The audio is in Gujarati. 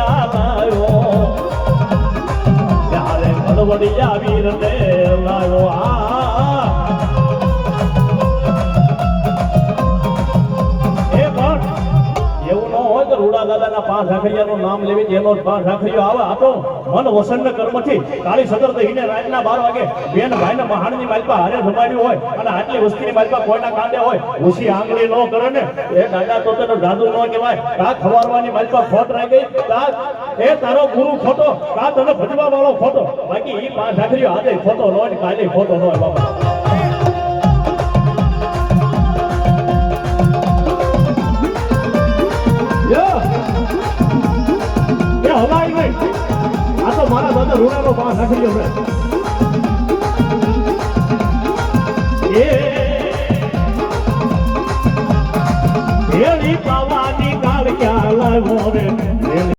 લાવ્યો ત્યારે ભલવડિયા વીર ને લાવ્યો રૂડા દાદાના 5 રાખડિયાનું નામ લેવી જેનો 5 રાખડિયો આવે આ તો મન વસન કર્મથી કાળી સદર દહીને રાતના 12 વાગે બેન ભાઈને મહાણની માલપા હારે જમાડ્યું હોય અને આટલી વસ્તીની માલપા કોઈના કાંડે હોય ઓછી આંગળી ન કરે ને એ દાદા તો તેનો જાદુ ન કહેવાય કા ખવારવાની માલપા ખોટ રહી ગઈ કા એ તારો ગુરુ ખોટો કા તને ભજવા વાળો ખોટો બાકી ઈ 5 રાખડિયો આજે ખોટો ન હોય કાલે ખોટો ન હોય બાબા મારા દાદા રૂડાનો 5 રાખડિયો છે એ પાવાની કાળ ક્યાં લાવ્યો રે